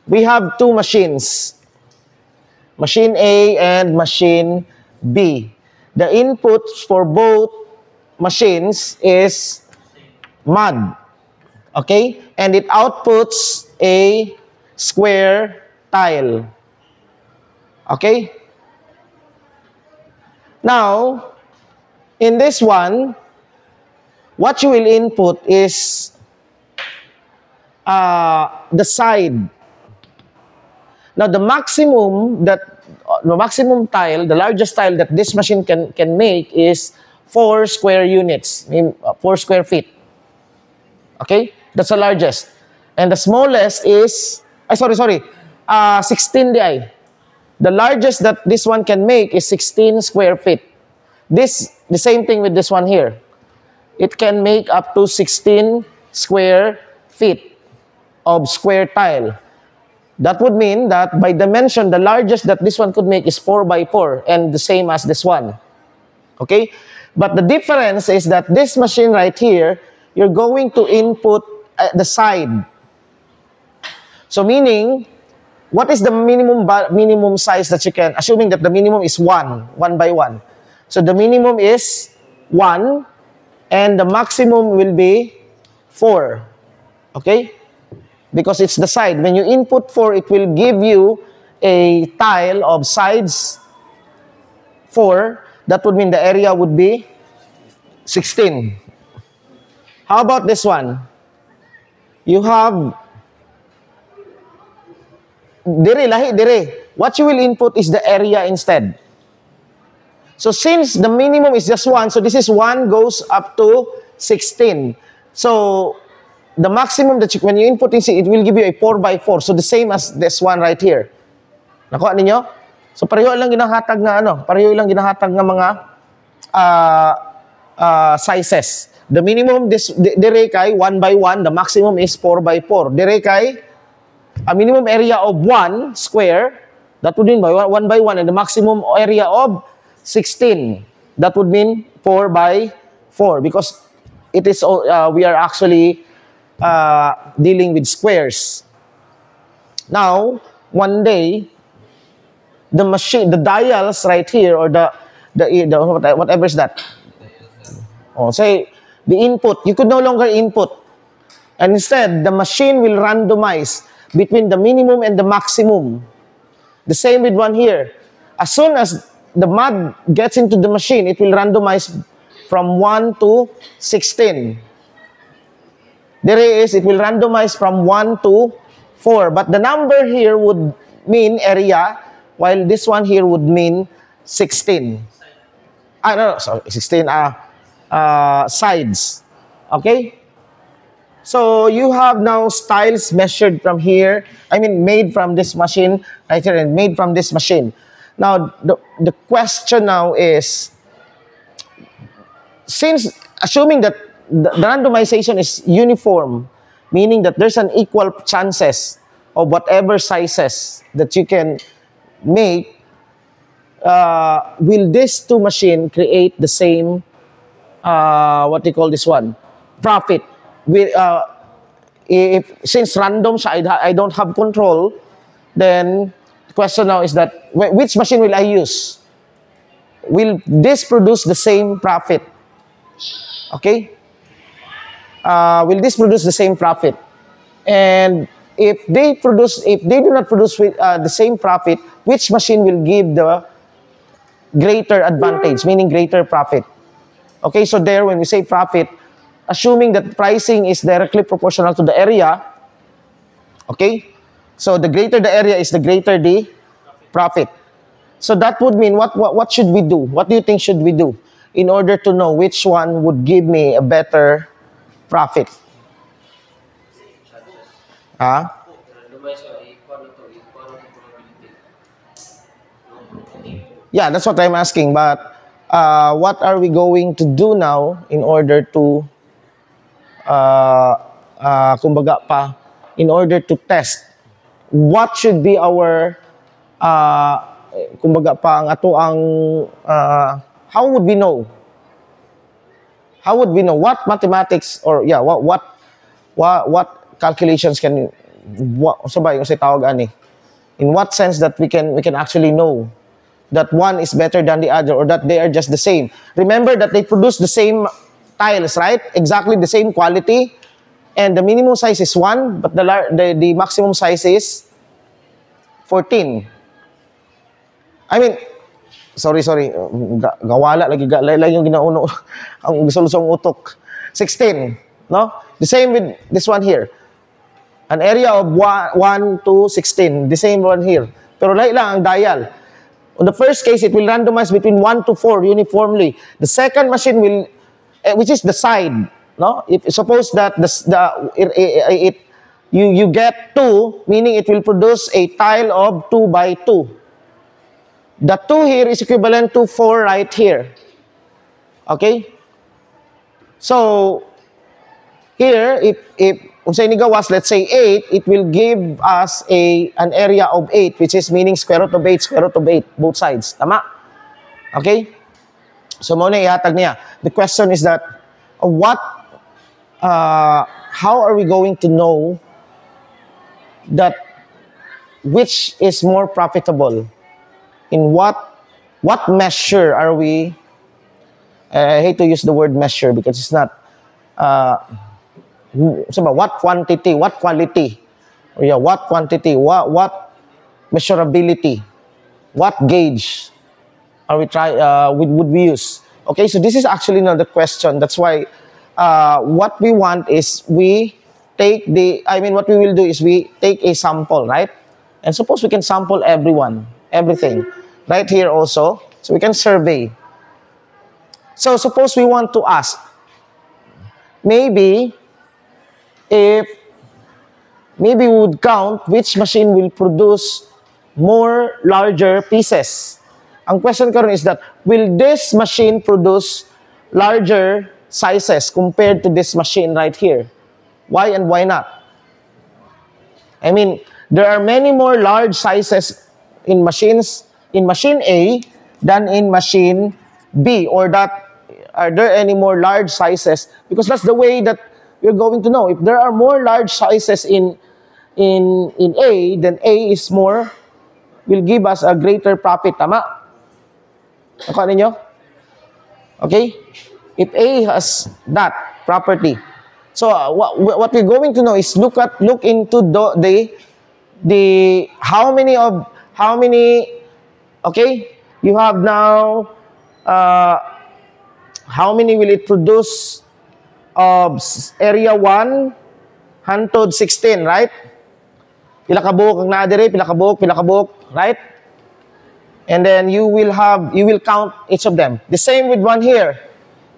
we have two machines, machine A and machine B. The inputs for both machines is mud, okay? And it outputs a square tile, okay? Now, in this one, what you will input is the side. Now, the maximum tile, the largest tile that this machine can make is 4 square units, 4 square feet. Okay? That's the largest. And the smallest is, 16 di. The largest that this one can make is 16 square feet. The same thing with this one here. It can make up to 16 square feet of square tile. That would mean that by dimension, the largest that this one could make is 4 by 4 and the same as this one. Okay? But the difference is that this machine right here, you're going to input the side. So meaning, what is the minimum size that you can, assuming that the minimum is 1 by 1. So the minimum is 1 and the maximum will be 4. Okay? Because it's the side. When you input 4, it will give you a tile of sides 4. That would mean the area would be 16. How about this one? You have dire. What you will input is the area instead. So since the minimum is just 1, so this is 1 goes up to 16. So the maximum that when you input it will give you a 4 by 4. So the same as this one right here. Nakuha ninyo? So pareho lang ginahatag na mga sizes. The minimum dire kay 1 by 1, the maximum is 4 by 4. Dire kay a minimum area of 1 square, that would mean by 1 by 1, and the maximum area of 16. That would mean 4 by 4 because it is we are actually dealing with squares. Now, one day, the dials right here, or the whatever is that. Say the input, you could no longer input, and instead the machine will randomize between the minimum and the maximum. The same with one here. As soon as the mud gets into the machine, it will randomize from 1 to 16. It will randomize from 1 to 4. But the number here would mean area, while this one here would mean 16. 16 sides. Okay? So you have now styles measured from here, made from this machine, right here, and made from this machine. Now, the question now is, since, assuming that the randomization is uniform, meaning that there's an equal chances of whatever sizes that you can make, will these two machines create the same, what do you call this one? Profit. Since random siya, I don't have control, then the question now is that, which machine will I use? Will this produce the same profit? Okay? Will this produce the same profit? And if they do not produce the same profit, which machine will give the greater advantage, meaning greater profit? Okay, so there, when we say profit, assuming that pricing is directly proportional to the area, okay? So the greater the area is the greater the profit. So that would mean, what should we do? What do you think should we do in order to know which one would give me a better profit? Yeah, that's what I'm asking. But what are we going to do now in order to, in order to test what should be our, how would we know? How would we know what mathematics, or what calculations can sabay, yung tawag ani. In what sense that we can actually know that one is better than the other or that they are just the same. Remember that they produce the same tiles, right? Exactly the same quality. And the minimum size is 1, but the maximum size is 14. I mean, sorry. Gawala lagi yung ginauno ang gusto-lusong utok. 16, no? The same with this one here. An area of 1 to 16. The same one here. Pero lahi lang ang dial. On the first case, it will randomize between 1 to 4 uniformly. The second machine will, which is the side, no? If suppose that you get 2, meaning it will produce a tile of 2 by 2. The 2 here is equivalent to 4 right here. Okay? So, here, if unsay ni gawas, let's say 8, it will give us an area of 8, which is meaning square root of 8, both sides. Tama? Okay? So, muna ihatag niya. The question is that, how are we going to know that which is more profitable? In what measure are we, I hate to use the word measure because it's not, what quantity, what quality, what quantity, what measurability, what gauge are we would we use? Okay, so this is actually another question. That's why what we want is what we will do is we take a sample, right? And suppose we can sample everything, right here also. So we can survey. So suppose we want to ask, maybe we would count which machine will produce more larger pieces. Ang question karon is that, will this machine produce larger sizes compared to this machine right here? Why and why not? I mean, there are many more large sizes in machine A than in machine B, or that are there any more large sizes? Because that's the way that you're going to know. If there are more large sizes in A, then A will give us a greater profit. Tama? Nakuha ninyo? Okay? If A has that property. So what we're going to know is look into the how many okay, you have now how many will it produce of area 1 hantod 16, right? Pila ka buok ang naadire, pila ka buok, right? And then you will count each of them. The same with one here.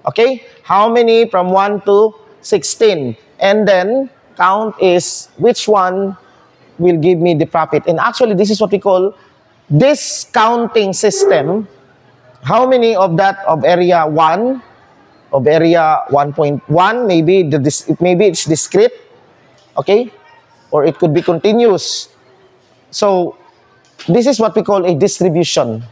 Okay? How many from 1 to 16? And then count is which one will give me the profit. And actually, this is what we call discounting system. How many of that of area 1, of area 1.1, maybe it's discrete, okay? Or it could be continuous. So, this is what we call a distribution.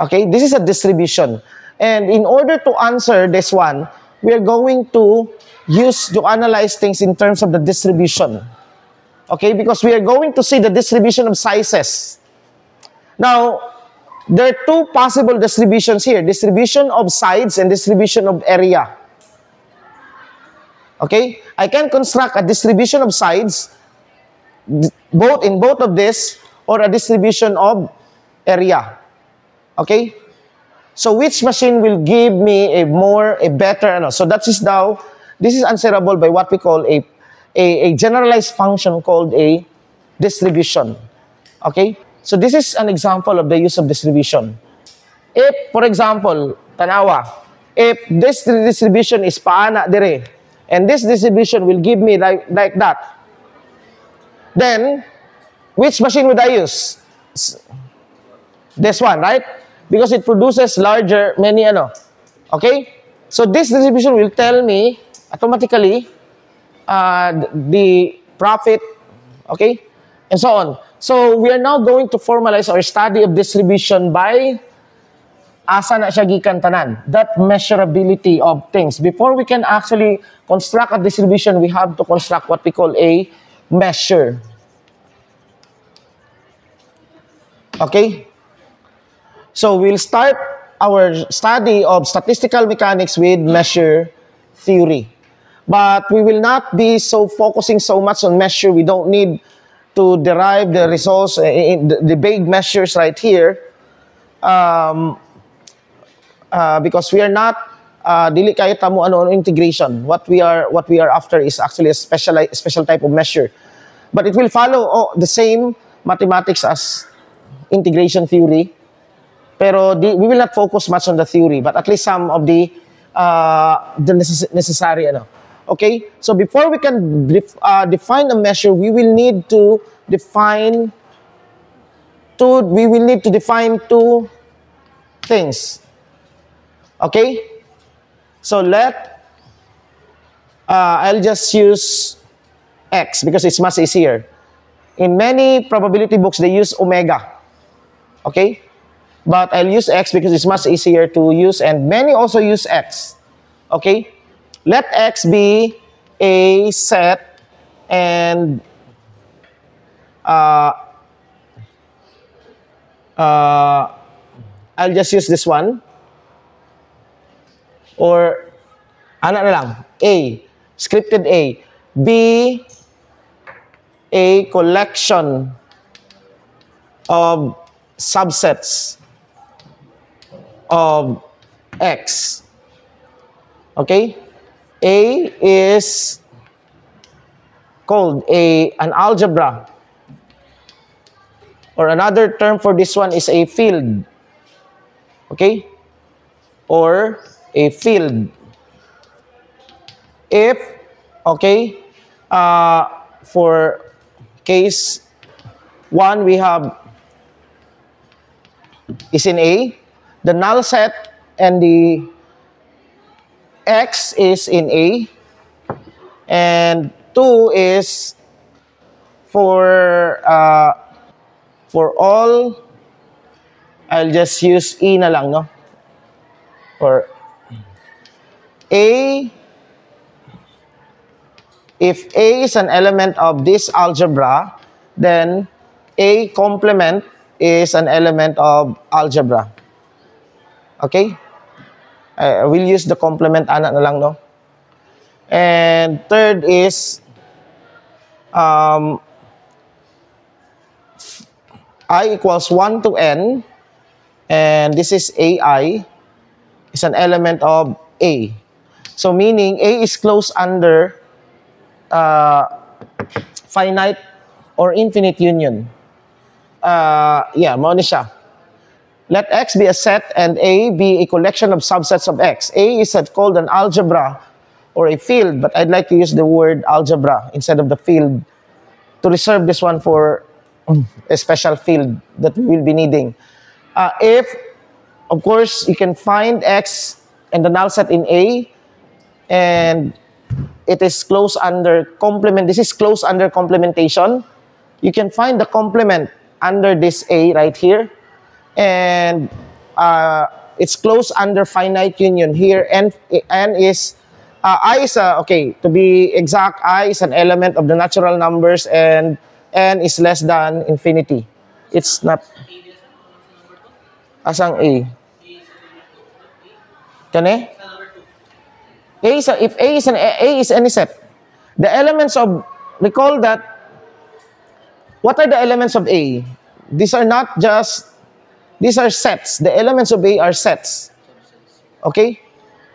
Okay, this is a distribution. And in order to answer this one, we are going to analyze things in terms of the distribution. Okay, because we are going to see the distribution of sizes. Now, there are two possible distributions here. Distribution of sides and distribution of area. Okay? I can construct a distribution of sides in both of this, or a distribution of area. Okay? So which machine will give me a better, so this is answerable by what we call a generalized function called a distribution. Okay? So this is an example of the use of distribution. If, for example, tanawa, if this distribution is paana dire, and this distribution will give me like that, then which machine would I use? This one, right? Because it produces many. Okay? So this distribution will tell me automatically the profit, okay? And so on. So we are now going to formalize our study of distribution by asa na siya gikan tanan. That measurability of things. Before we can actually construct a distribution, we have to construct what we call a measure. Okay? So we'll start our study of statistical mechanics with measure theory. But we will not be so focusing so much on measure. We don't need to derive the results in the big measures right here. Because we are not dili kayo tamo ano integration. What we are after is actually a special type of measure. But it will follow the same mathematics as integration theory. Pero we will not focus much on the theory, but at least some of the necessary ano. Okay? So before we can define a measure, we will need to define two things. Okay? So I'll just use X because it's much easier. In many probability books, they use omega. Okay? But I'll use X because it's much easier to use, and many also use X. Okay? Let X be a set, and I'll just use this one. Or, ano na lang, A, scripted A. B, a collection of subsets of X. Okay? A is called an algebra. Or another term for this one is a field. Okay? Or a field. If, okay, for case 1, we have is in A, the null set and the X is in A, and 2 is for all, I'll just use E na lang, no? For A, if A is an element of this algebra, then A complement is an element of algebra. Okay? We'll use the complement ana na lang, no? And third is I equals 1 to n, and this is AI, is an element of A. So meaning A is closed under finite or infinite union. Mao ni siya. Let X be a set and A be a collection of subsets of X. A is called an algebra or a field, but I'd like to use the word algebra instead of the field to reserve this one for a special field that we will be needing. If, of course, you can find X and the null set in A, and it is closed under complement. This is closed under complementation. You can find the complement under this A right here, and it's closed under finite union here. And is I is okay, to be exact, I is an element of the natural numbers, and n is less than infinity. It's not asang A. Kane? If A is any set, the elements of, recall that, what are the elements of A? These are not just, these are sets. The elements of A are sets. Okay?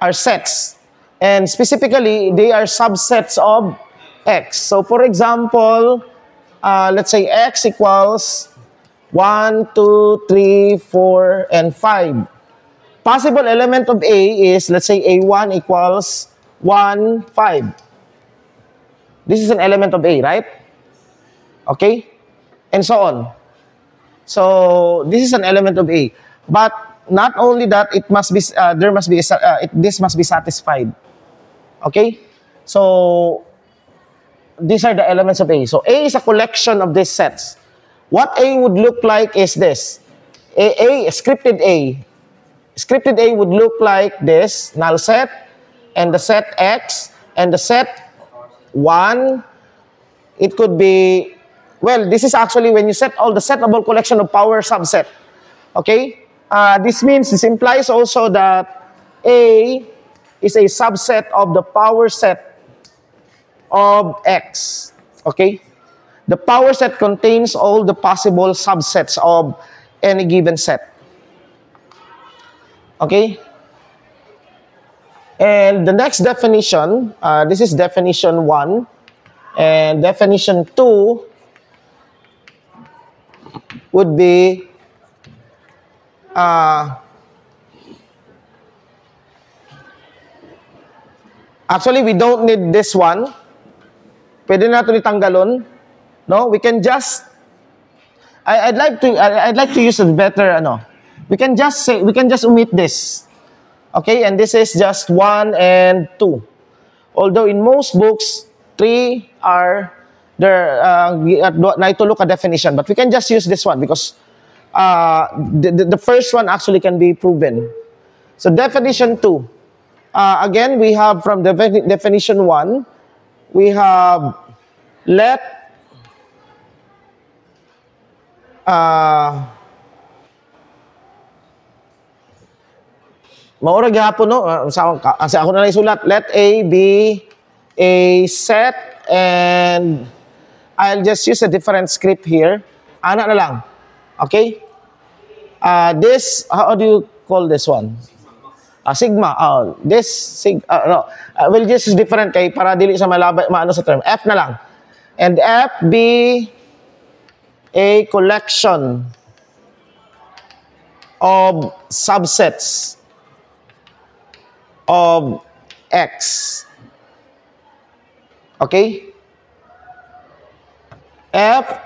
Are sets. And specifically, they are subsets of X. So for example, let's say X equals 1, 2, 3, 4, and 5. Possible element of A is, let's say, A1 equals 1, 5. This is an element of A, right? Okay? And so on. So, this is an element of A. But not only that, it must be, this must be satisfied. Okay? So, these are the elements of A. So, A is a collection of these sets. What A would look like is this. A scripted A. Scripted A would look like this, null set, and the set X, and the set 1, it could be, well, this is actually when you set all the settable collection of power subset. Okay? This implies also that A is a subset of the power set of X. Okay? The power set contains all the possible subsets of any given set. Okay? And the next definition, this is definition 1. And definition 2 would be actually, we don't need this one. Pwede na ito itanggalon. No, we can just. I'd like to use a better We can just omit this. Okay, and this is just 1 and 2. Although in most books 3 are there. Need to look at definition, but we can just use this one because the first one actually can be proven. So definition 2. Again, we have from the definition 1, we have let maura gihapon no sa ako na lang isulat, let A be a set, and I'll just use a different script here. Ana na lang. Okay? This, how do you call this one? Sigma. We'll just use different kay para dili sa maano sa term. F na lang. And F be a collection of subsets of X. Okay? F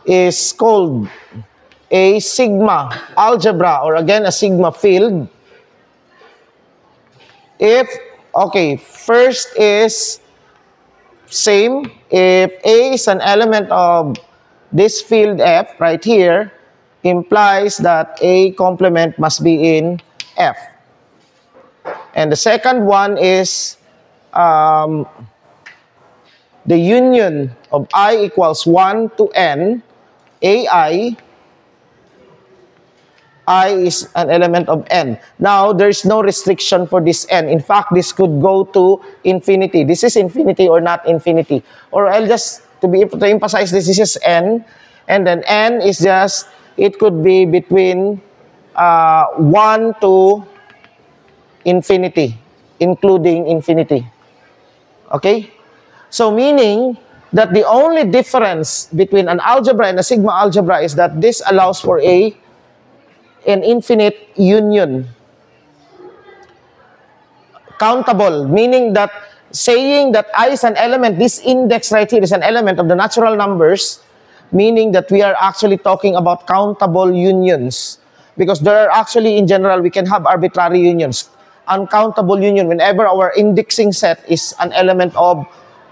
is called a sigma algebra, or again, a sigma field. If, okay, first is same. If A is an element of this field F right here, implies that A complement must be in F. And the second one is the union of I equals 1 to N, AI, I is an element of N. Now, there's no restriction for this N. In fact, this could go to infinity. This is infinity or not infinity. Or I'll just, to emphasize this is N. And then N is just, it could be between 1 to infinity, including infinity. Okay? So, meaning that the only difference between an algebra and a sigma algebra is that this allows for an infinite union. Countable, meaning that saying that I is an element, this index right here is an element of the natural numbers, meaning that we are actually talking about countable unions. Because there are actually, in general, we can have arbitrary unions. Uncountable union, whenever our indexing set is an element of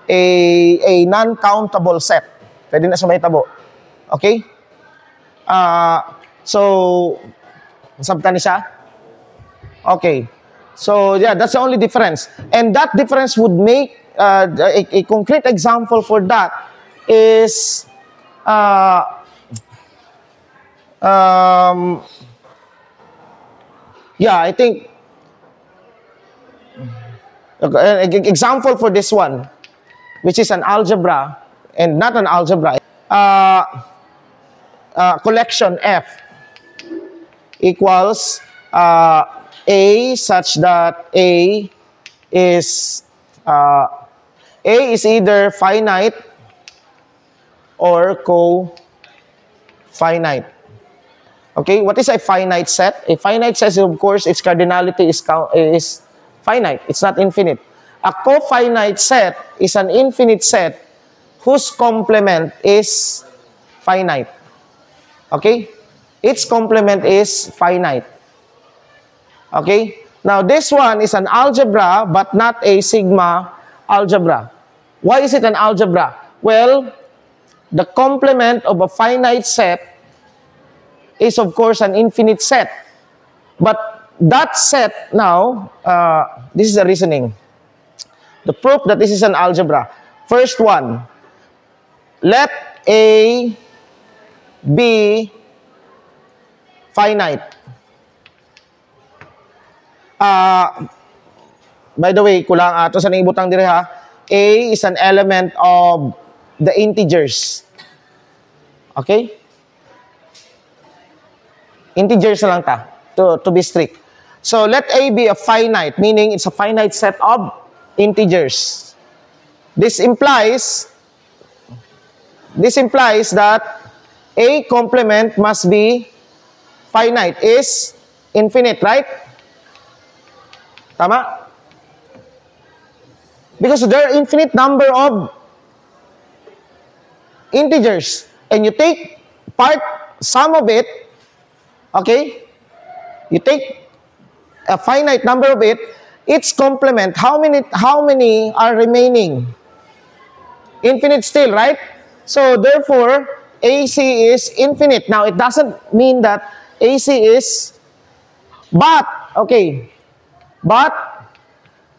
a non-countable set. Pwede na sa may tabo. Okay? So, sabta ni siya? Okay. So, yeah, that's the only difference. And that difference would make, a concrete example for that is, yeah, I think, an example for this one, which is an algebra, and not an algebra, collection F equals A such that A is either finite or co-finite. Okay, what is a finite set? A finite set, of course, its cardinality is finite. It's not infinite. A co-finite set is an infinite set whose complement is finite. Okay? Its complement is finite. Okay? Now, this one is an algebra, but not a sigma algebra. Why is it an algebra? Well, the complement of a finite set is, of course, an infinite set. But that set now, this is the reasoning. The proof that this is an algebra. First one, let A be finite. By the way, kulang ato sa naibutang dire ha. A is an element of the integers. Okay? Integers na lang ta, to be strict. So, let A be a finite, meaning it's a finite set of integers. This implies that A complement must be finite, is infinite, right? Tama? Because there are infinite number of integers, and you take sum of it, okay? You take a finite number of it, its complement, how many are remaining? Infinite still, right? So therefore, AC is infinite. Now, it doesn't mean that AC is, but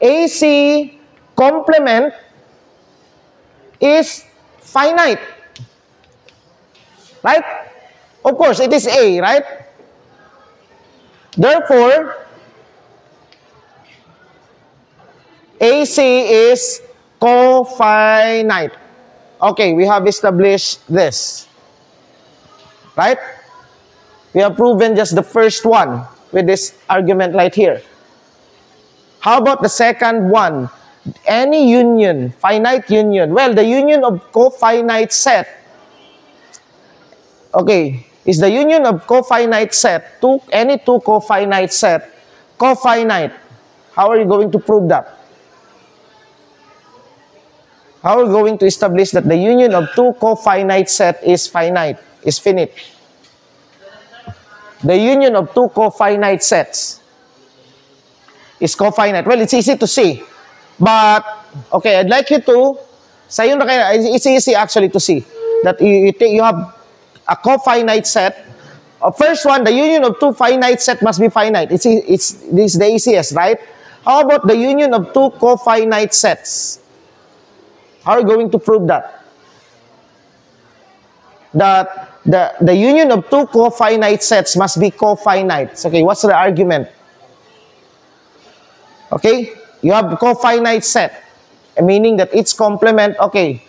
AC complement is finite. Right? Of course, it is A, right? Therefore, AC is cofinite. Okay, we have established this. Right? We have proven just the first one with this argument right here. How about the second one? Any union, finite union. Well, the union of cofinite set, okay, is the union of cofinite set, any two cofinite set, cofinite. How are you going to prove that? How are we going to establish that the union of two cofinite set is finite, is finite? The union of two cofinite sets is cofinite. Well, it's easy to see. But, okay, I'd like you to, it's easy actually to see that you have a cofinite set. First one, the union of two finite set must be finite. This is the easiest, right? How about the union of two cofinite sets? How are you going to prove that? That the union of two cofinite sets must be cofinite. Okay, what's the argument? Okay, you have cofinite set, meaning that its complement. Okay,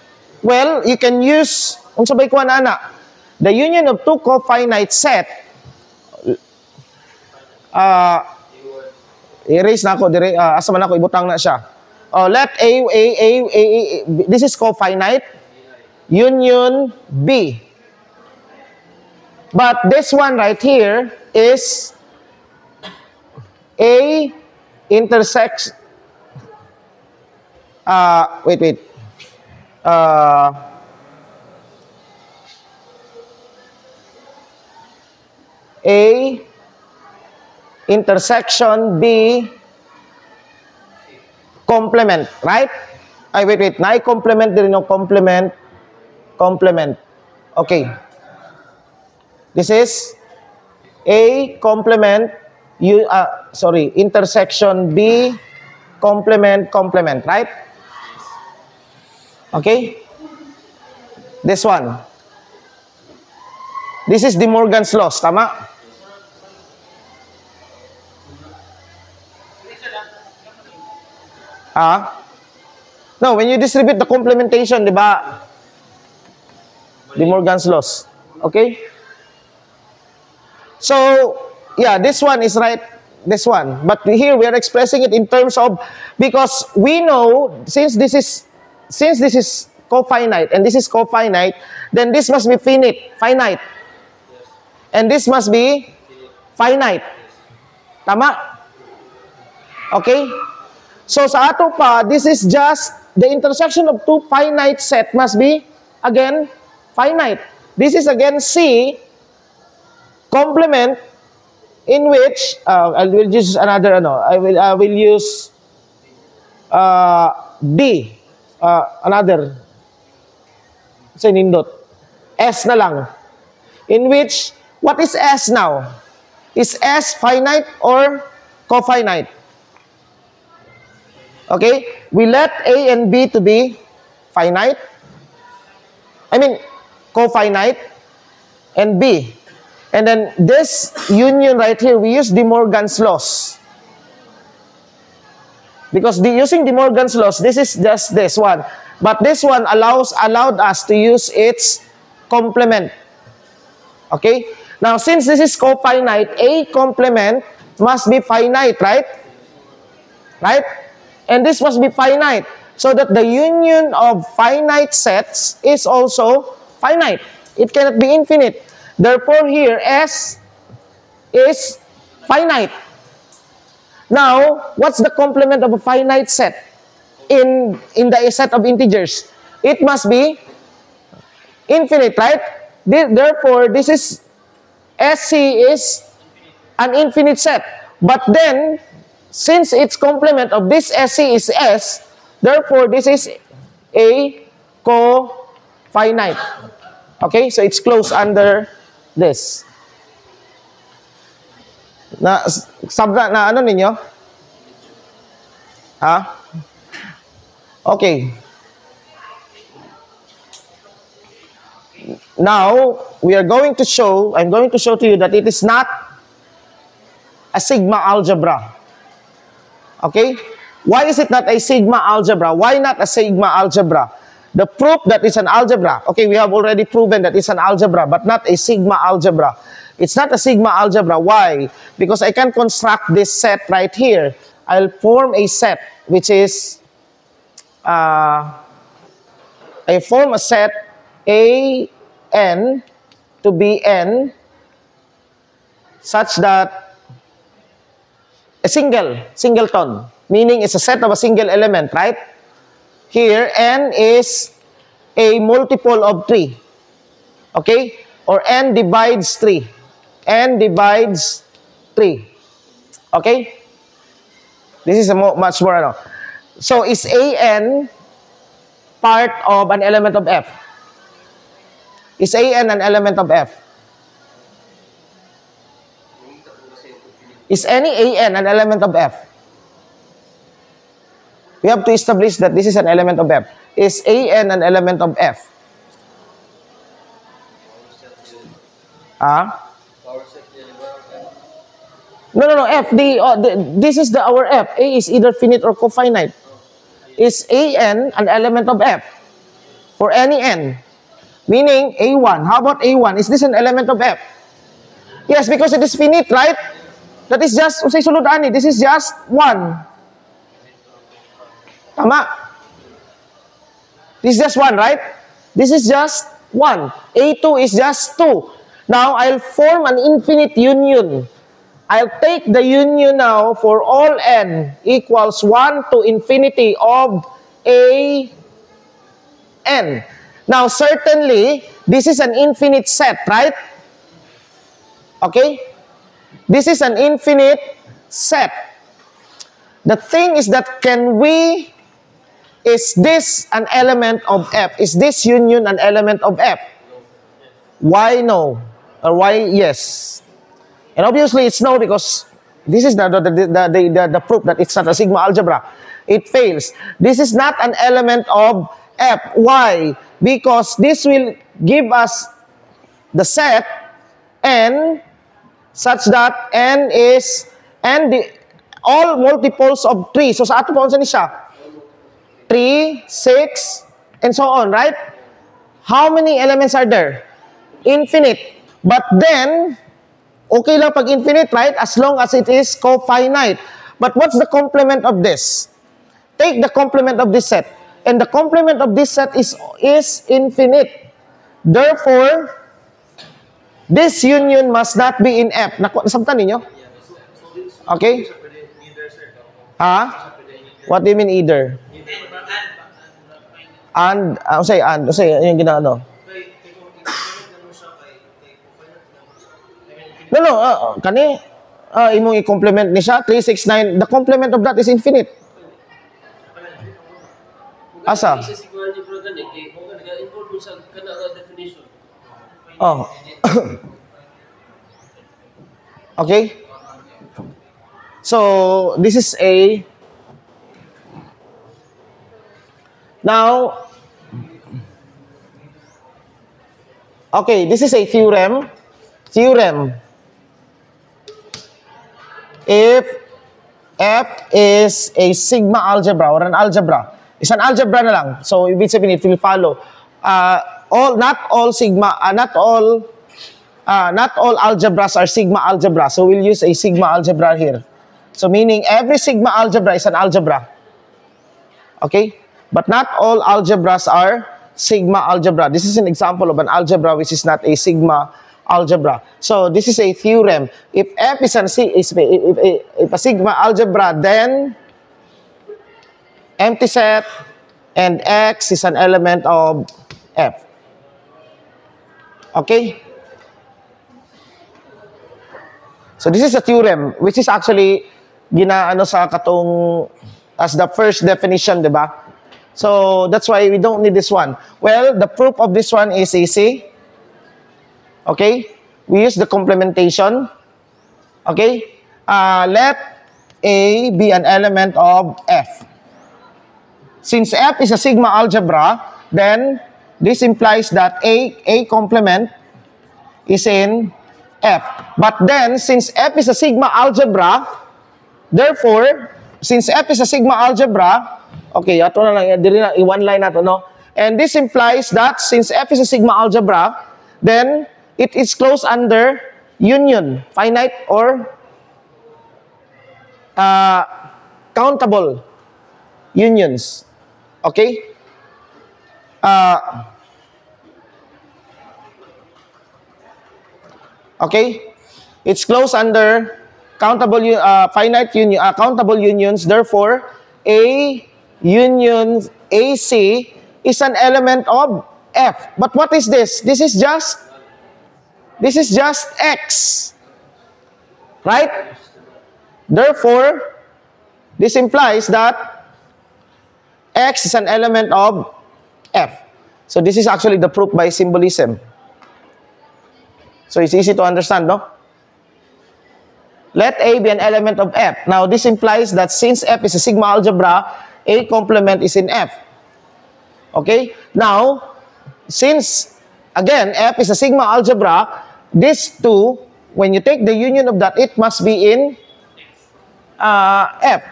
well, you can use unsabay ko ana. The union of two cofinite set. Erase na ako dire. Asa man ako ibutang na siya. Let A, this is cofinite, union B. But this one right here is A intersects, wait. A intersection B complement, right? Ay, wait. Na-complement din yung complement. Okay. This is A complement, intersection B complement, right? Okay? This one. This is De Morgan's laws, tama? No, when you distribute the complementation, di ba? De Morgan's laws. Okay? So, yeah, this one is right, this one. But here we are expressing it in terms of, because we know, since this is cofinite and this is cofinite, then this must be finite. And this must be finite. Tama? Okay? So sa ato pa, this is just the intersection of two finite set must be, again, finite. This is again C complement, in which I will use another I will use D, another sa nindot S na lang, in which what is S now? Is S finite or cofinite? Okay? We let A and B to be finite. I mean, cofinite. And B. And then this union right here, we use De Morgan's laws. Because using De Morgan's laws, this is just this one. But this one allowed us to use its complement. Okay? Now, since this is cofinite, A complement must be finite, right? Right? And this must be finite. So that the union of finite sets is also finite. It cannot be infinite. Therefore, here, S is finite. Now, what's the complement of a finite set in the set of integers? It must be infinite, right? Therefore, this is SC is an infinite set. But then, since its complement of this SC is S, therefore, this is a cofinite. Okay? So, it's closed under this. Na ano ninyo? Ha? Okay. Now, I'm going to show to you that it is not a sigma algebra. Okay? Why is it not a sigma algebra? Why not a sigma algebra? The proof that it's an algebra. Okay, we have already proven that it's an algebra, but not a sigma algebra. It's not a sigma algebra. Why? Because I can construct this set right here. I'll form a set, which is, I form a set A, N to be N, such that a singleton, meaning it's a set of a single element, right? Here, N is a multiple of 3. Okay? Or N divides 3. N divides 3. Okay? This is a much more, So, is AN part of an element of F? Is AN an element of F? Is any AN an element of F? We have to establish that this is an element of F. Is AN an element of F? No, F. This is our F. A is either finite or cofinite. Is AN an element of F? For any N. Meaning A1. How about A1? Is this an element of F? Yes, because it is finite, right? That is just, usay sulod ani, this is just 1. Tama? This is just 1, right? This is just 1. A2 is just 2. Now, I'll form an infinite union. I'll take the union now for all n equals 1 to infinity of A n. Now, certainly, this is an infinite set, right? Okay? This is an infinite set. The thing is that is this an element of F? Is this union an element of F? Why no? Or why yes? And obviously it's no, because this is the proof that it's not a sigma algebra. It fails. This is not an element of F. Why? Because this will give us the set N such that N is all multiples of 3. So sa ato pa unsa ni siya? 3, 6, and so on, right? How many elements are there? Infinite. But then, okay lang pag infinite, right? As long as it is cofinite. But what's the complement of this? Take the complement of this set. And the complement of this set is infinite. Therefore, this union must not be in F. Nasabtan ninyo? Okay? What do you mean either? And, yung ginaano? No, kani, imong i-complement ni siya, 369, the complement of that is infinite. Asa? Oh. Okay? So, this is a... Now, okay, this is a theorem. Theorem. If F is a sigma algebra or an algebra, it's an algebra na lang. So, ibig sabihin, it will follow. Not all algebras are sigma algebra. So, we'll use a sigma algebra here. So, meaning every sigma algebra is an algebra. Okay? But not all algebras are sigma algebra. This is an example of an algebra which is not a sigma algebra. So, this is a theorem. If F is if a sigma algebra, then empty set and X is an element of F. Okay? So, this is a theorem which is actually ginaano sa katong as the first definition, diba? So, that's why we don't need this one. Well, the proof of this one is easy. Okay? We use the complementation. Okay? Let A be an element of F. Since F is a sigma algebra, then this implies that A complement is in F. But then, since F is a sigma algebra, therefore, since F is a sigma algebra, okay, ato na lang, one line nato, no? And this implies that since F is a sigma algebra, then it is closed under union, finite or countable unions. Okay? Okay? It's closed under countable countable unions. Therefore, A union AC is an element of F. But what is this? This is just X. Right? Therefore, this implies that X is an element of F. So this is actually the proof by symbolism. So it's easy to understand, no? Let A be an element of F. Now, this implies that since F is a sigma algebra, A complement is in F. Okay? Now, since, again, F is a sigma algebra, these two, when you take the union of that, it must be in F.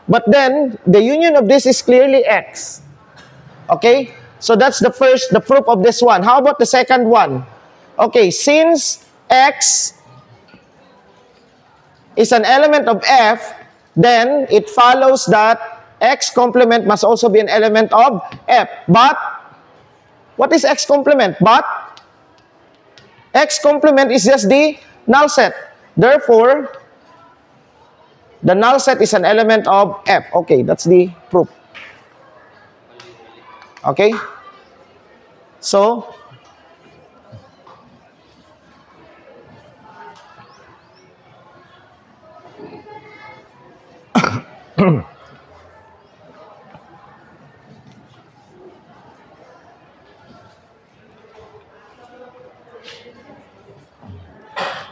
But then, the union of this is clearly X. Okay? So that's the proof of this one. How about the second one? Okay, since X is an element of F, then it follows that X complement must also be an element of F. But, what is X complement? But, X complement is just the null set. Therefore, the null set is an element of F. Okay, that's the proof. Okay? So,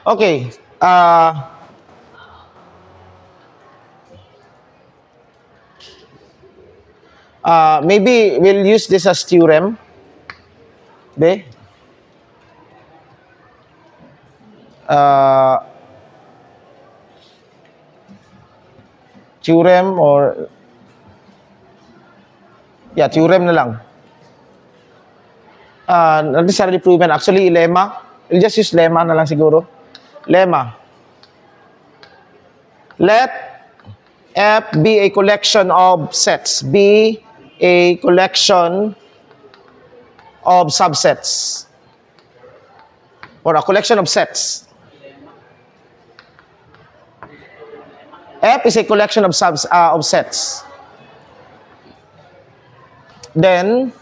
okay. Maybe we'll use this as theorem. Okay? Theorem or theorem na lang. Not necessarily proven. Actually, lemma. We'll just use lemma na lang siguro. Lemma. Let F be a collection of sets. Be a collection of subsets. Or a collection of sets. F is a collection of sets. Then,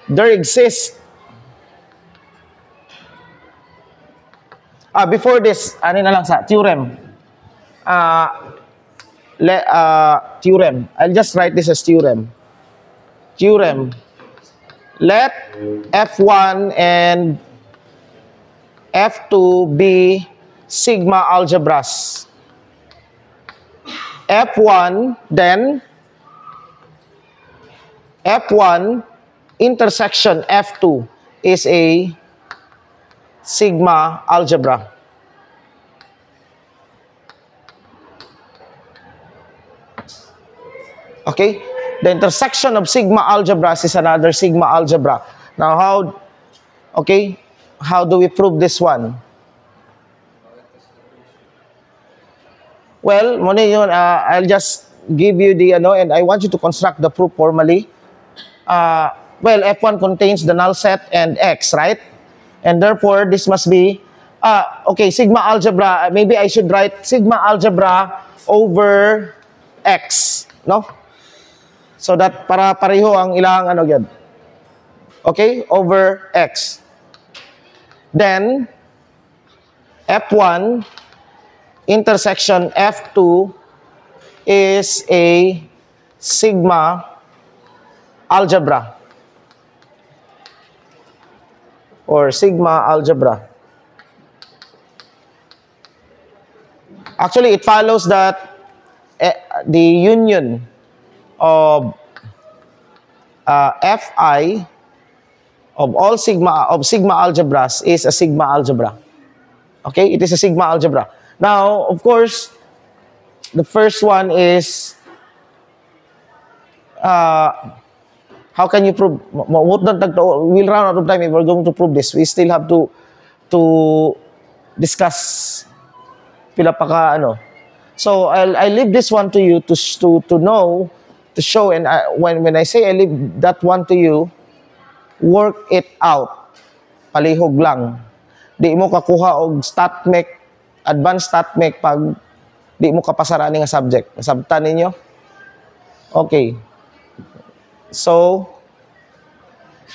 there exists, before this, ano na lang sa theorem. Theorem. I'll just write this as theorem. Theorem. Let F1 and F2 be sigma algebras. F1, then F1 intersection F2 is a sigma algebra. Okay? The intersection of sigma algebras is another sigma algebra. Now, how do we prove this one? Well, I'll just give you the, and I want you to construct the proof formally. Well, F1 contains the null set and X, right? And therefore, this must be, sigma algebra, maybe I should write sigma algebra over X, no? So that para pareho ang ilang yan. Okay, over X. Then, F1 intersection F2 is a sigma algebra or sigma algebra. Actually, it follows that the union of Fi of all sigma algebras is a sigma algebra. Okay, it is a sigma algebra. Now, of course, the first one is how can you prove? We'll run out of time if we're going to prove this. We still have to discuss pila pa ka ano. So I leave this one to you to know, to show, and when I say I leave that one to you, work it out. Palihog lang. Di mo kakuha og StatMech, advanced StatMech pag di mo kapasara ni nga subject. Nasabtan ninyo? Okay. So,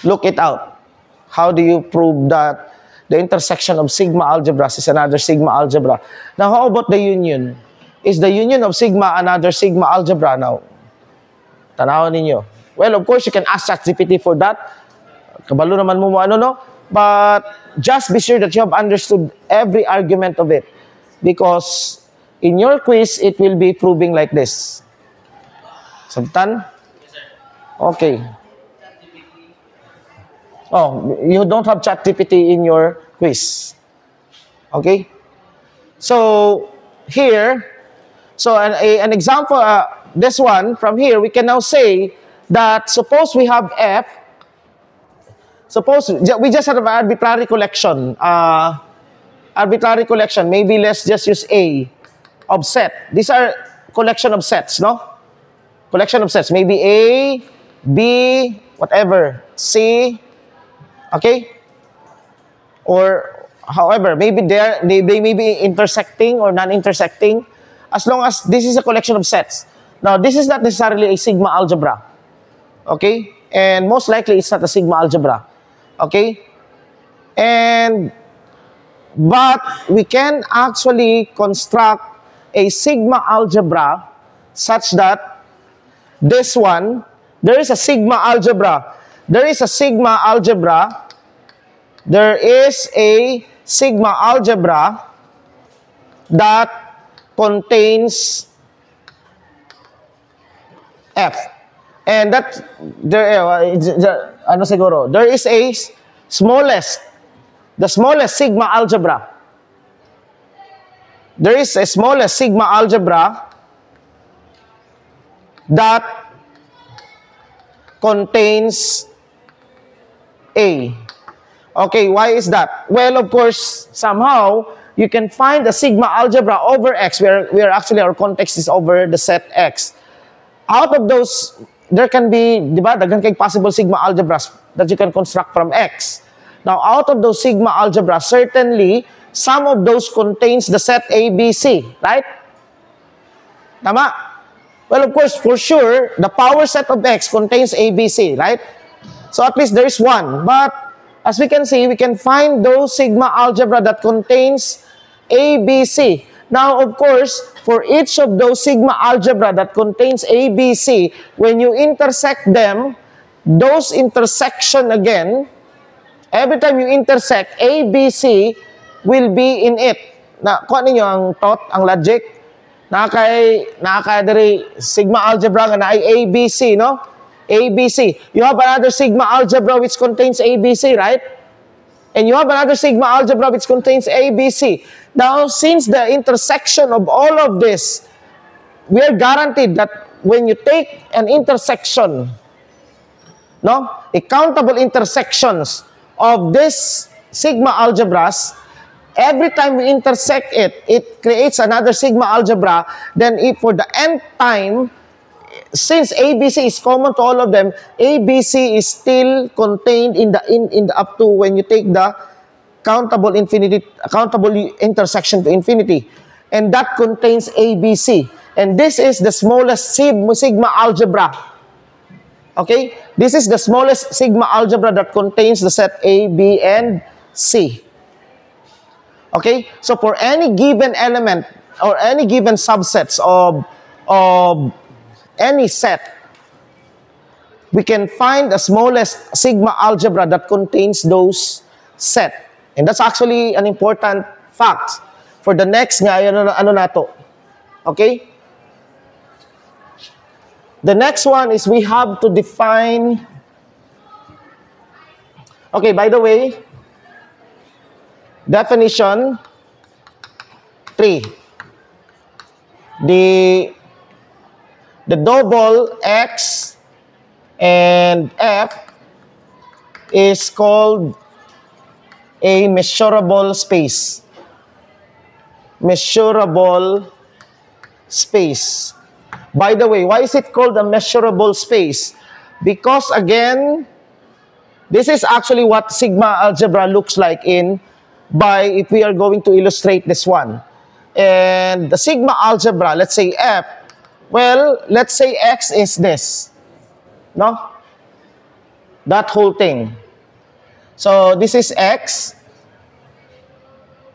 look it out. How do you prove that the intersection of sigma algebras is another sigma algebra? Now, how about the union? Is the union of sigma another sigma algebra now? Tanawan ninyo. Well, of course, you can ask ChatGPT for that. Kabalo naman mo no? But just be sure that you have understood every argument of it. Because in your quiz, it will be proving like this. Sabtan? Okay. Oh, you don't have ChatGPT in your quiz. Okay? So, here, an example, this one, from here, we can now say that suppose we have F, suppose we just have an arbitrary collection. Maybe let's just use A of set. These are collection of sets, no? Collection of sets. Maybe A, B, whatever, C, okay? Or however, maybe they may be intersecting or non-intersecting, as long as this is a collection of sets. Now, this is not necessarily a sigma algebra, okay? And most likely, it's not a sigma algebra, okay? But we can actually construct a sigma algebra such that this one, there is a sigma algebra. There is a sigma algebra. There is a sigma algebra that contains F. And that, there is a smallest, the smallest sigma algebra. There is a smallest sigma algebra that contains A. Okay, why is that? Well, of course, somehow, you can find the sigma algebra over X, where actually our context is over the set X. Out of those, there can be, daghang kay possible sigma algebras that you can construct from X. Now, out of those sigma algebras, certainly, some of those contains the set A, B, C, right? Tama? Well, of course, for sure, the power set of X contains A, B, C, right? So at least there is one. But as we can see, we can find those sigma algebra that contains A, B, C. Now, of course, for each of those sigma algebra that contains A, B, C, when you intersect them, those intersection again, every time you intersect A, B, C, will be in it. Na, kuha ninyo ang thought, ang logic. Nakakay sigma algebra nga na ay ABC, no? ABC. You have another sigma algebra which contains ABC, right? And you have another sigma algebra which contains ABC. Now, since the intersection of all of this, we are guaranteed that when you take an intersection, no, a countable intersections of this sigma algebras, every time we intersect it, it creates another sigma algebra. Then if for the nth time, since ABC is common to all of them, ABC is still contained in the up to when you take the countable intersection to infinity, and that contains ABC, and this is the smallest sigma algebra. Okay, this is the smallest sigma algebra that contains the set A, B, and C. Okay, so for any given element or any given subsets of any set, we can find the smallest sigma algebra that contains those set. And that's actually an important fact for the next nga, ano na to. Okay? The next one is we have to define, okay, by the way, definition 3. The double X and F is called a measurable space. Measurable space. By the way, why is it called a measurable space? Because again, this is actually what sigma algebra looks like if we are going to illustrate this one. And the sigma algebra, let's say F, well, let's say X is this. No? That whole thing. So this is X.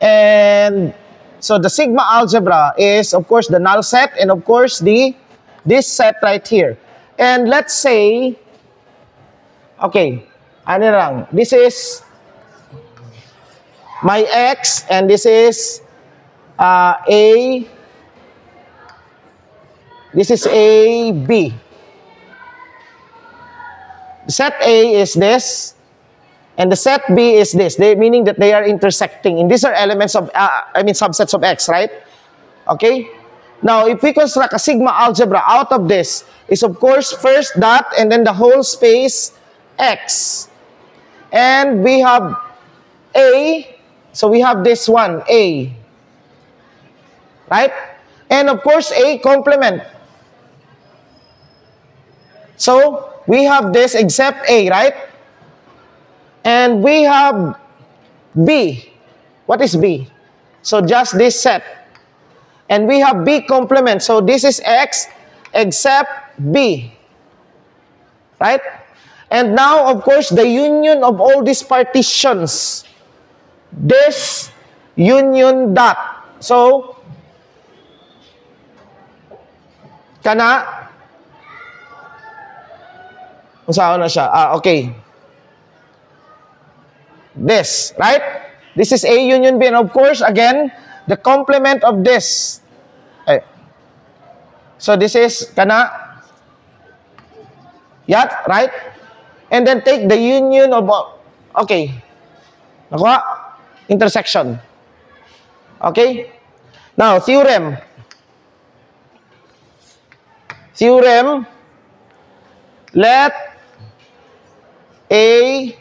And so the sigma algebra is, of course, the null set, and of course, this set right here. And let's say, okay, ano lang, this is my X, and this is A, this is A, B. Set A is this, and the set B is this, meaning that they are intersecting. And these are elements of, subsets of X, right? Okay? Now, if we construct a sigma algebra out of this, is of course first that, and then the whole space X. And we have A, so we have this one, A. Right? And of course, A complement. So, we have this except A, right? And we have B. What is B? So, just this set. And we have B complement. So, this is X except B. Right? And now, of course, the union of all these partitions. This union dot. So, kana, saan na siya? Okay. This, right? This is A union B. And of course, again, the complement of this. Okay. So, this is kana. Yat, right? And then take the union of, okay. Nakuha? Intersection. Okay? Now, theorem. Theorem. Let A,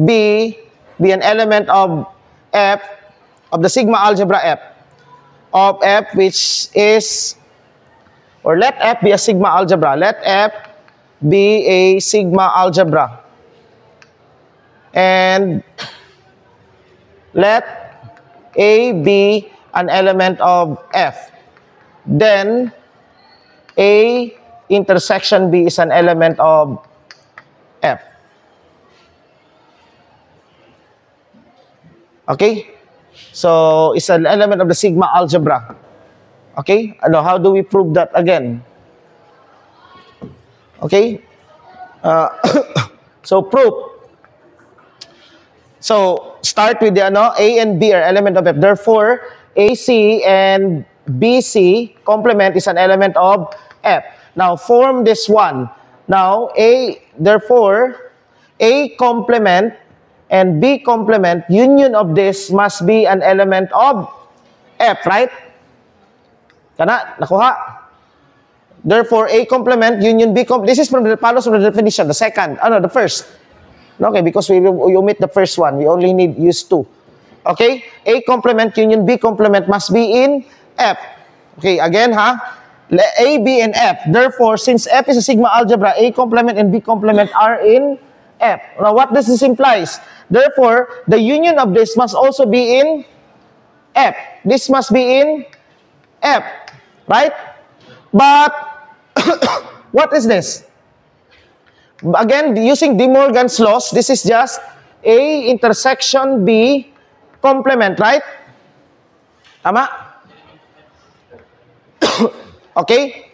B be an element of F, of the sigma algebra F, of F which is, or let F be a sigma algebra. Let F be a sigma algebra. And let A be an element of F. Then, A intersection B is an element of F. Okay? So, it's an element of the sigma algebra. Okay? How do we prove that again? Okay? So, proof. So, start with the A and B are element of F. Therefore, AC and BC complement is an element of F. Now, form this one. Now, therefore, A complement and B complement, union of this must be an element of F, right? Kana, nakuha? Therefore, A complement, union B complement. This is follows from the definition, the second, the first. Okay, because we omit the first one. We only need use two. Okay? A complement, union B complement must be in F. Okay, again, A, B, and F. Therefore, since F is a sigma algebra, A complement and B complement are in F. Now, what does this implies? Therefore, the union of this must also be in F. This must be in F. Right? But, what is this? Again, using De Morgan's laws, this is just A intersection B complement, right? Tama? Okay?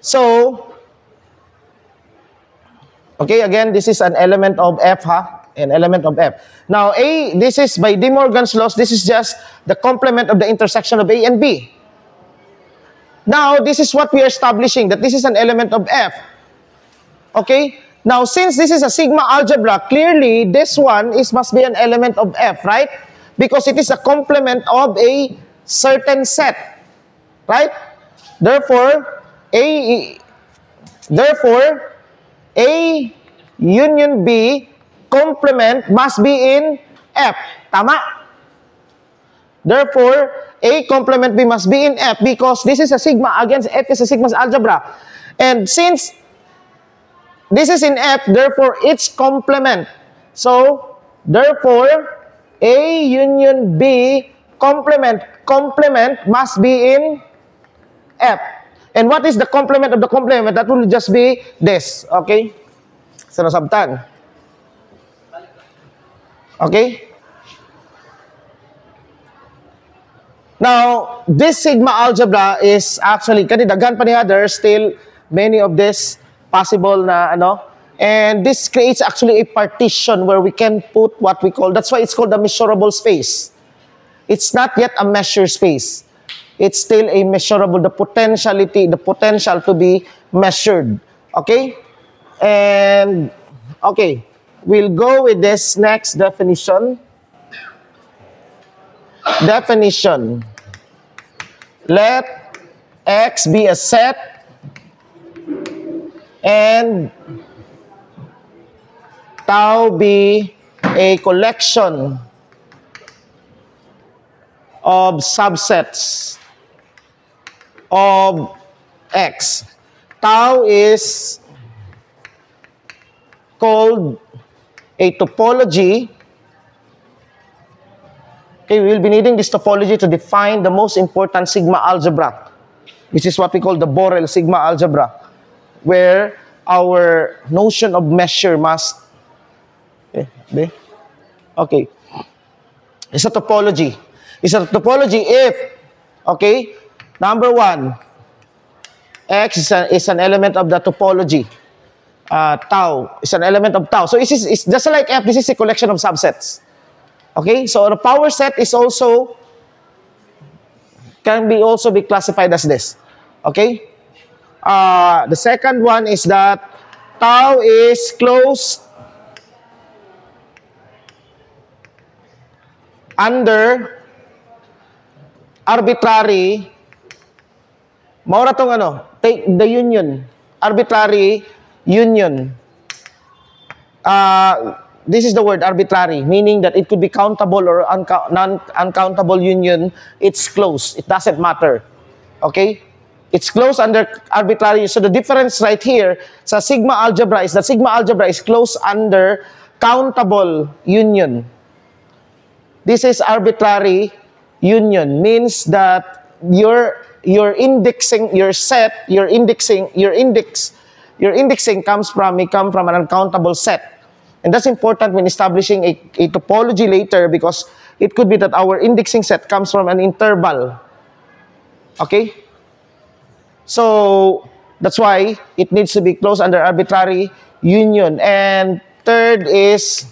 So, okay, again, this is an element of F, an element of F. Now, A, this is by De Morgan's laws, this is just the complement of the intersection of A and B. Now, this is what we are establishing, that this is an element of F. Okay? Now, since this is a sigma algebra, clearly, this one must be an element of F, right? Because it is a complement of a certain set. Right? Therefore, A union B complement must be in F. Tama? Therefore, A complement B must be in F because this is a sigma, against F is a sigma's algebra. And since this is in F, therefore, its complement. So, therefore, A union B complement must be in F. And what is the complement of the complement? That will just be this. Okay? Sinasabtan. Okay? Now, this sigma algebra is actually, kanidagan pa niya, there are still many of this possible na and this creates actually a partition where we can put what we call, that's why it's called the measurable space. It's not yet a measure space. It's still a measurable, the potential to be measured. Okay? And, okay, we'll go with this next definition. Definition. Let X be a set and tau be a collection of subsets of X. Tau is called a topology. Okay, we will be needing this topology to define the most important sigma algebra, which is what we call the Borel sigma algebra, where our notion of measure must... Okay. It's a topology. It's a topology if, okay, number one, X is an element of the topology. Tau is an element of tau. So it's just like F, this is a collection of subsets. Okay, so the power set is also, can also be classified as this. Okay? The second one is that tau is closed under arbitrary, maura tong take the union, arbitrary union. This is the word arbitrary, meaning that it could be countable or non-uncountable union. It's closed. It doesn't matter. Okay? It's closed under arbitrary. So the difference right here sa sigma algebra is that sigma algebra is closed under countable union. This is arbitrary union, means that your indexing, your set, your indexing comes from an uncountable set. And that's important when establishing a topology later, because it could be that our indexing set comes from an interval. Okay? So, that's why it needs to be closed under arbitrary union. And third is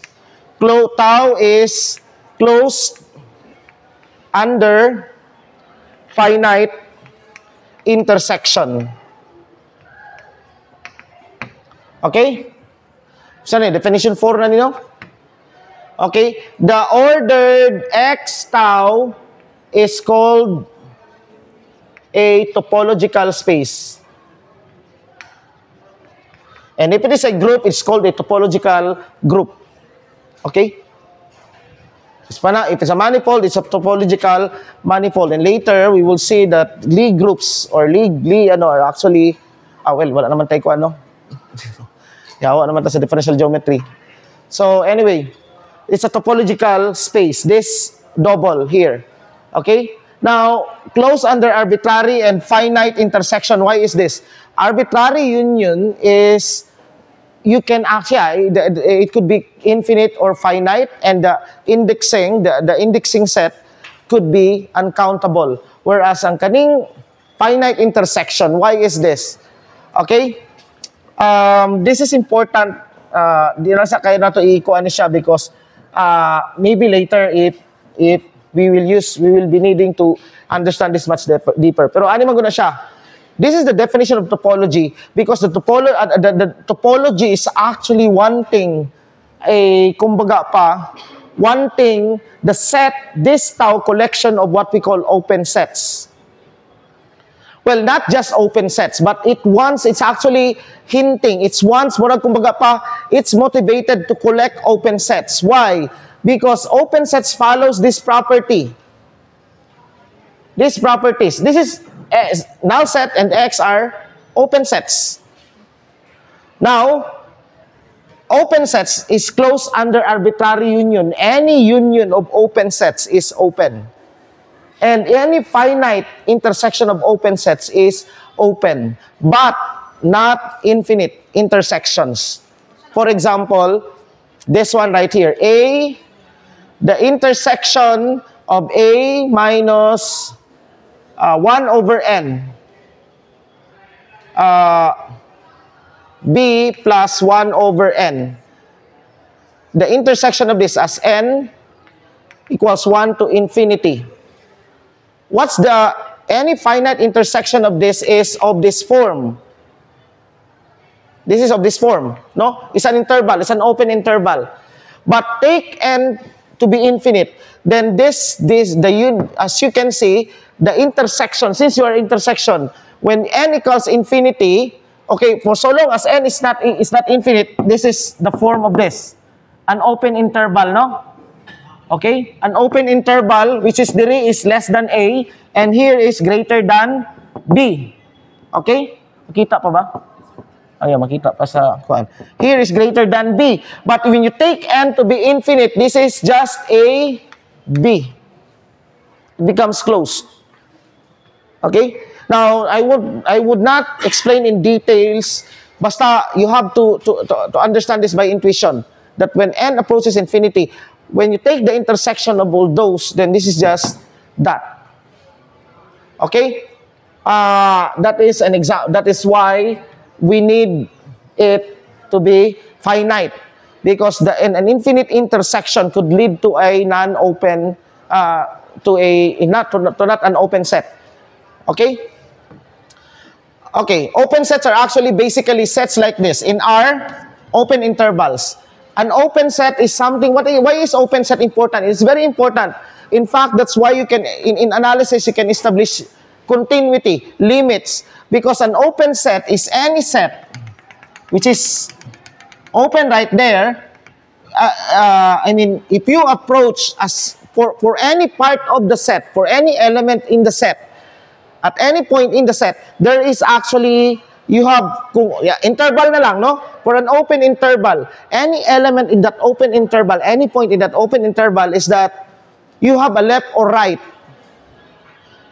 tau is closed under finite intersection. Okay? Saan definition 4 na nino? Okay? The ordered X tau is called a topological space. And if it is a group, it's called a topological group. Okay? If it's a manifold, it's a topological manifold. And later, we will see that Lie groups or Lie are actually, wala naman tayo ko ano. Yawa naman tayo sa differential geometry. So, anyway, it's a topological space. This double here. Okay? Now, close under arbitrary and finite intersection. Why is this? Arbitrary union is, you can actually, it could be infinite or finite, and the indexing set could be uncountable. Whereas ang kaning finite intersection, why is this? Okay? This is important. Di na sa kaya na ito i-kuha siya because maybe later if we will be needing to understand this much deeper. Pero ano man guna siya? This is the definition of topology because the topology is actually wanting the set, this tau collection of what we call open sets. Well, not just open sets, but it's actually hinting, it's motivated to collect open sets. Why? Because open sets follows this property. These properties. This is null set and X are open sets. Now, open sets is closed under arbitrary union. Any union of open sets is open. And any finite intersection of open sets is open, but not infinite intersections. For example, this one right here, the intersection of A minus 1 over n, B plus 1 over n. The intersection of this as n equals 1 to infinity. Any finite intersection of this is of this form. This is of this form, no? It's an interval, it's an open interval. But take n to be infinite, then as you can see, the intersection, since you are intersection, when n equals infinity, okay, for so long as n is not infinite, this is the form of this. An open interval, no? Okay? An open interval, which is diri is less than A, and here is greater than B. Okay? Makita pa ba? Ayan, makita pa sa kuan. Here is greater than B. But when you take n to be infinite, this is just A, B. It becomes closed. Okay? Now, I would not explain in details. Basta, you have to understand this by intuition. That when n approaches infinity, when you take the intersection of all those, then this is just that. Okay? That is why we need it to be finite. Because an infinite intersection could lead to a non-open, not an open set. Okay? Okay, open sets are actually basically sets like this in R, open intervals. An open set is something, why is open set important? It's very important. In fact, that's why you can, in analysis, you can establish continuity, limits, because an open set is any set which is open right there. If you approach as for any part of the set, for any element in the set, at any point in the set, there is actually, you have, interval na lang, no? For an open interval, any element in that open interval, any point in that open interval is that you have a left or right.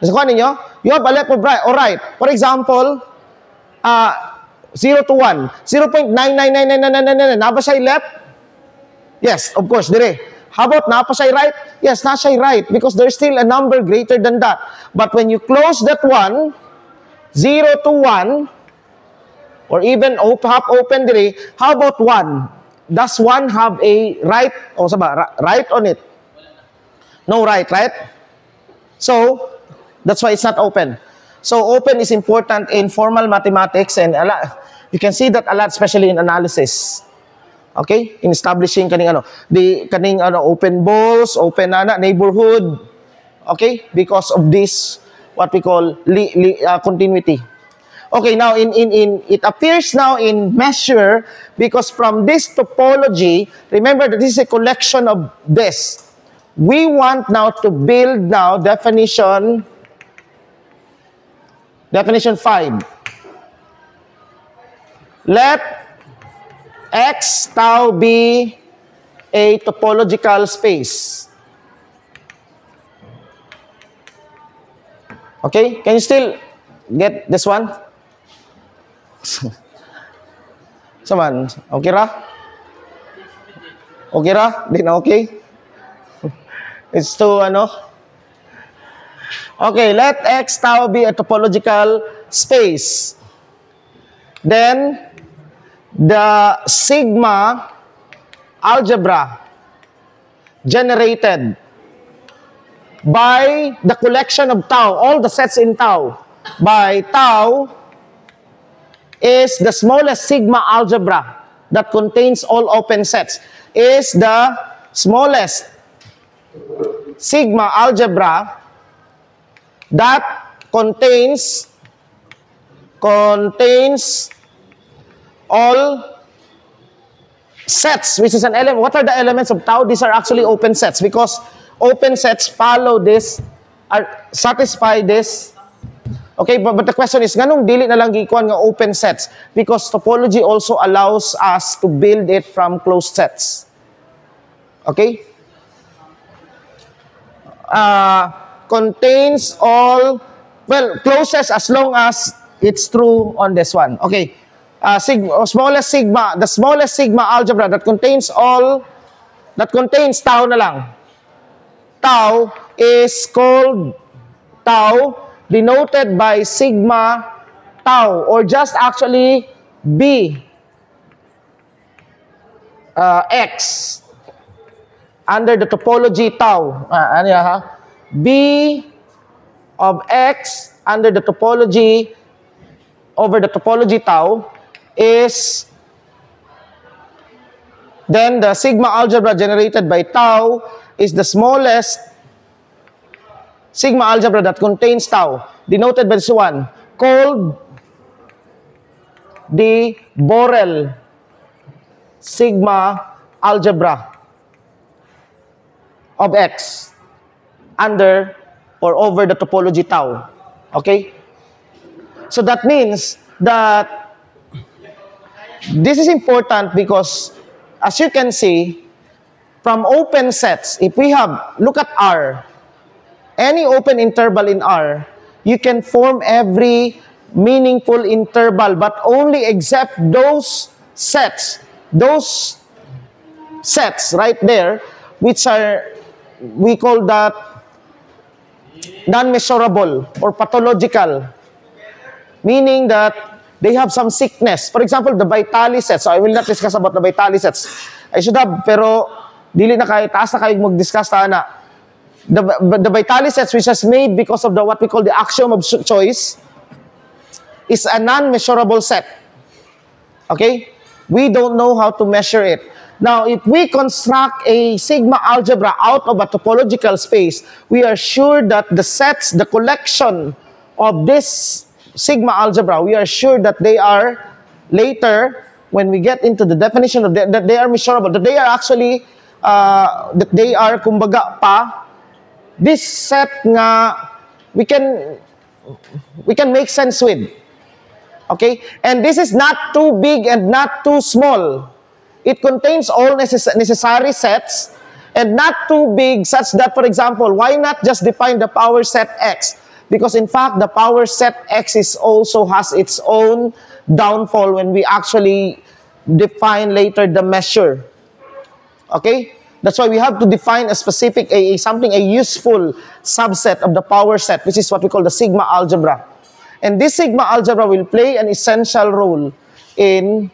Nasa ninyo? You have a left or right. For example, 0 to 1. 0.9999999. Napa siya left? Yes, of course, dire. How about napa siya right? Yes, na siya right because there's still a number greater than that. But when you close that one, 0 to 1, or even half open dire, how about 1? does one have a right, o saba, right on it? No right, right? So, that's why it's not open. So, open is important in formal mathematics and you can see that a lot, especially in analysis. Okay? In establishing kaning open balls, open neighborhood. Okay? Because of this, what we call continuity. Okay, now it appears now in measure because from this topology, remember that this is a collection of this. We want now to build now definition 5. Let X tau be a topological space. Okay, can you still get this one? Saman, okay ra? Okay ra? Di na okay? It's too, Okay, let X tau be a topological space. Then, the sigma algebra generated by the collection of tau, all the sets in tau, by tau is the smallest sigma algebra that contains all open sets, is the smallest sigma algebra that contains all sets, which is an element. What are the elements of tau? These are actually open sets because open sets follow this, satisfy this. Okay, but the question is, ganong dili na lang gikuan nga open sets? Because topology also allows us to build it from closed sets. Okay? Contains all, closed sets as long as it's true on this one. Okay. The smallest sigma algebra that contains tau na lang. Tau is called tau, denoted by sigma tau, or just actually B X under the topology tau. B of X under the topology over the topology tau is then the sigma algebra generated by tau is the smallest sigma algebra that contains tau, denoted by this one, called the Borel sigma algebra of X under or over the topology tau. Okay? So that means that this is important because, as you can see, from open sets, if we have, look at R, any open interval in R, you can form every meaningful interval, but only except those sets right there, which are, we call that non-measurable or pathological, meaning that they have some sickness. For example, the Vitali sets. So I will not discuss about the Vitali sets. I should have, pero dili na kayo, taas na kayo mag-discuss na. The Vitali sets, which is made because of what we call the axiom of choice, is a non-measurable set. Okay? We don't know how to measure it. Now, if we construct a sigma algebra out of a topological space, we are sure that the sets, the collection of this sigma algebra, we are sure that they are later, when we get into the definition of that they are measurable, that they are actually, that they are, kumbaga pa, this set nga, we can make sense with. Okay? And this is not too big and not too small. It contains all necessary sets and not too big such that, for example, why not just define the power set X? Because in fact, the power set X also has its own downfall when we actually define later the measure. Okay? That's why we have to define a specific, a useful subset of the power set, which is what we call the sigma algebra. And this sigma algebra will play an essential role in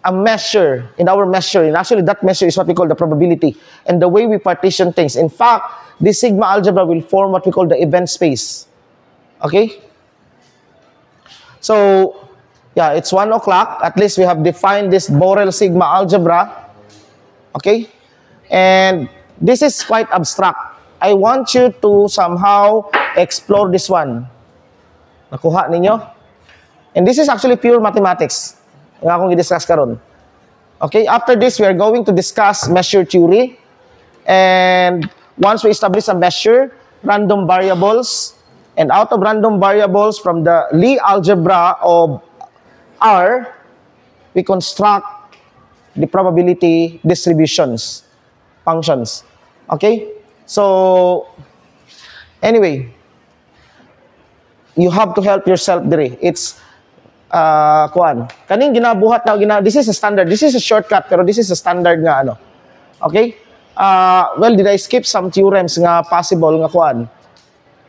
a measure, in our measure, and actually that measure is what we call the probability, and the way we partition things. In fact, this sigma algebra will form what we call the event space. Okay? So, yeah, it's 1 o'clock. At least we have defined this Borel sigma algebra. Okay? And this is quite abstract. I want you to somehow explore this one. Nakuha ninyo? And this is actually pure mathematics. Nga akong i-discuss karon. Okay? After this, we are going to discuss measure theory. And once we establish a measure, random variables, and out of random variables from the Lie algebra of R, we construct the probability distributions, functions. Okay? So, anyway, you have to help yourself dire. It's, kaning ginabuhat na, this is a standard, this is a shortcut, pero this is a standard nga, ano. Okay? Well, did I skip some theorems nga possible nga kuan?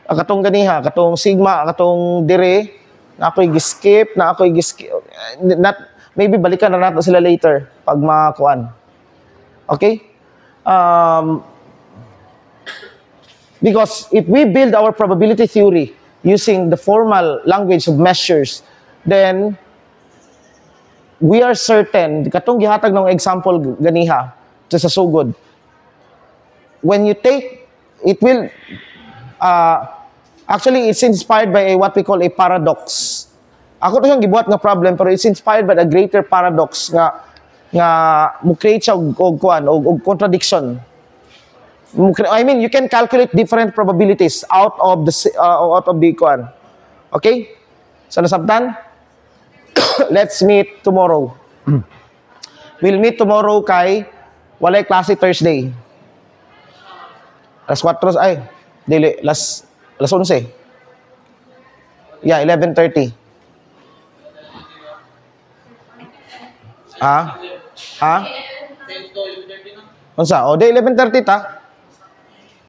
Katong ganiha, katong sigma, katong dire, na ako'y giskip, maybe balikan na natin sila later pag makuan. Okay? Because if we build our probability theory using the formal language of measures, then we are certain, katong gihatag ng example ganiha, sa sugod, when you take, it will, actually, it's inspired by what we call a paradox. Ako to siyang gibuhat nga problem, pero it's inspired by a greater paradox nga mo-create siya og contradiction. I mean, you can calculate different probabilities out of the kuan. Okay? So, nasabtan? Let's meet tomorrow. We'll meet tomorrow kay walay klase Thursday. Alas 4, ay, dili, alas 11. Yeah, 11:30. Ha? Unsa? O, di 11:30 ta.